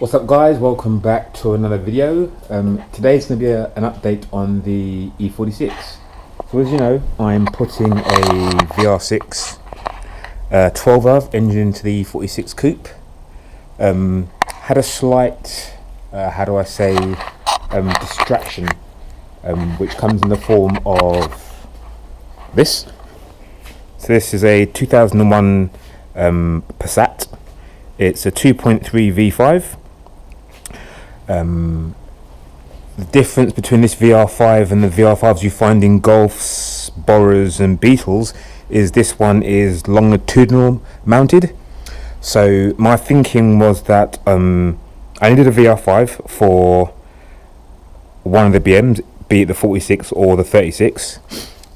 What's up guys, welcome back to another video. Today's going to be an update on the E46. So as you know, I'm putting a VR6 12 valve engine into the E46 coupe. Had a slight, distraction, which comes in the form of this. So this is a 2001 Passat. It's a 2.3 V5. The difference between this VR5 and the VR5s you find in Golfs, Borras and Beetles is this one is longitudinal mounted. So my thinking was that I needed a VR5 for one of the BMs, be it the 46 or the 36.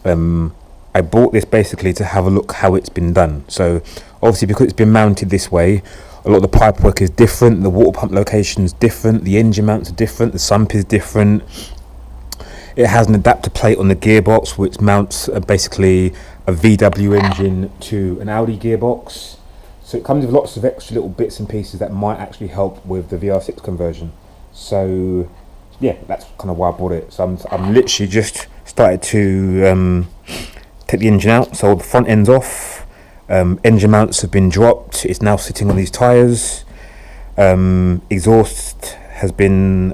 I bought this basically to have a look how it's been done. So obviously because it's been mounted this way, a lot of the pipe work is different, the water pump location is different, the engine mounts are different, the sump is different. It has an adapter plate on the gearbox which mounts basically a VW engine to an Audi gearbox. So it comes with lots of extra little bits and pieces that might actually help with the VR6 conversion. So yeah, that's kind of why I bought it. So I'm literally just started to take the engine out. So the front end's off. Engine mounts have been dropped. It's now sitting on these tyres. Exhaust has been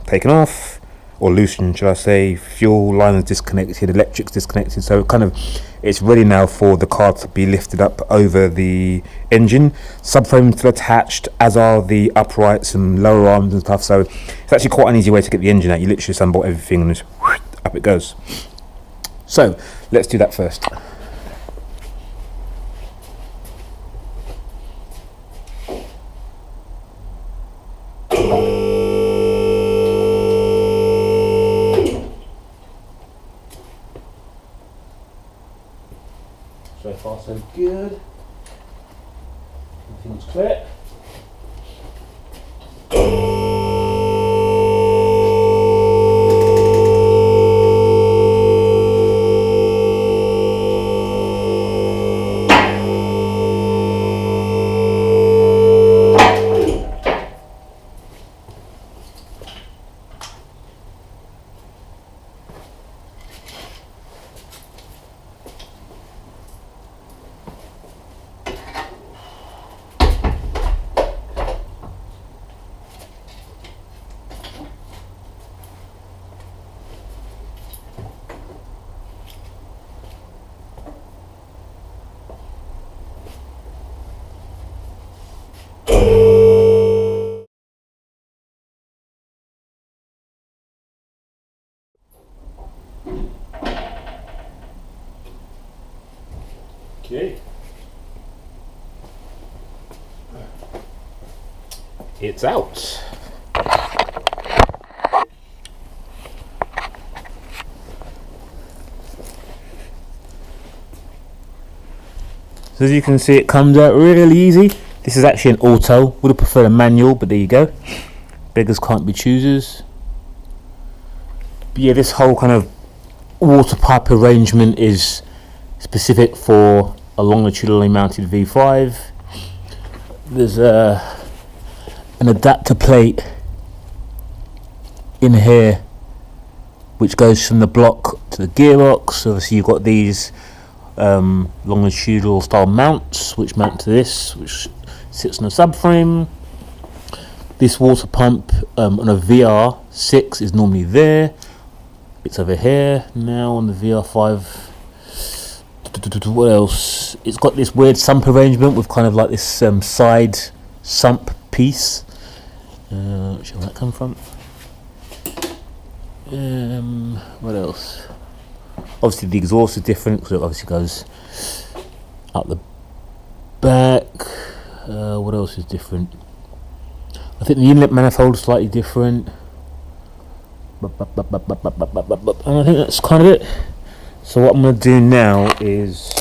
taken off, or loosened should I say. Fuel line is disconnected, electric's disconnected, so it's ready now for the car to be lifted up over the engine. Subframe still attached, as are the uprights and lower arms and stuff, so it's actually quite an easy way to get the engine out. You literally just unbolt everything and just up it goes. So let's do that first. So far so good. Everything's clear. Okay. It's out. So as you can see, it comes out really easy. This is actually an auto. Would have preferred a manual, but there you go. Beggars can't be choosers. But yeah, this whole kind of water pipe arrangement is specific for a longitudinally mounted V5. There's an adapter plate in here which goes from the block to the gearbox. Obviously you've got these longitudinal style mounts which mount to this, which sits on a subframe. This water pump on a VR6 is normally there. It's over here now on the VR5. What else? It's got this weird sump arrangement with kind of like this side sump piece. Where that come from? What else? Obviously the exhaust is different because it obviously goes up the back. What else is different? I think the inlet manifold is slightly different. And I think that's kind of it. So what I'm going to do now is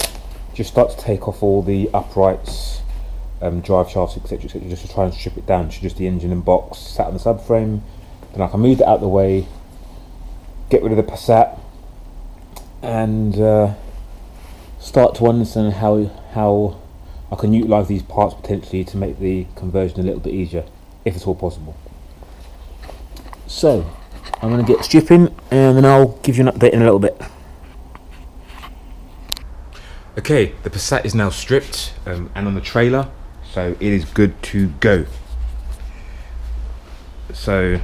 just start to take off all the uprights, drive shafts, etc, etc, just to try and strip it down to just the engine and box sat on the subframe. Then I can move that out of the way, get rid of the Passat, and start to understand how I can utilise these parts potentially to make the conversion a little bit easier, if it's all possible. So I'm going to get stripping and then I'll give you an update in a little bit. Okay, the Passat is now stripped and on the trailer, so it is good to go. So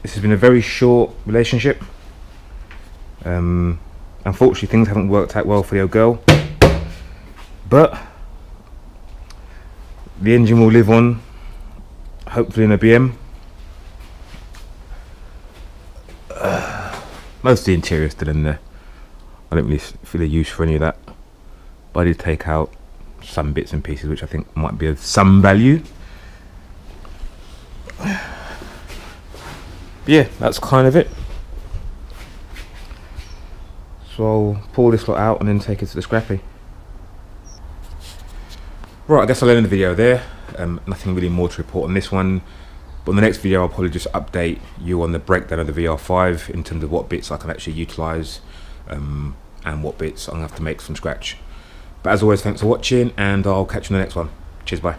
this has been a very short relationship. Unfortunately, things haven't worked out well for the old girl, but the engine will live on, hopefully in a BM. Most of the interior is still in there. I don't really feel a use for any of that, but I did take out some bits and pieces which I think might be of some value. But yeah, that's kind of it. So I'll pull this lot out and then take it to the scrappy. Right, I guess I'll end the video there. Nothing really more to report on this one. But in the next video, I'll probably just update you on the breakdown of the VR5 in terms of what bits I can actually utilise and what bits I'm going to have to make from scratch. But as always, thanks for watching and I'll catch you in the next one. Cheers, bye.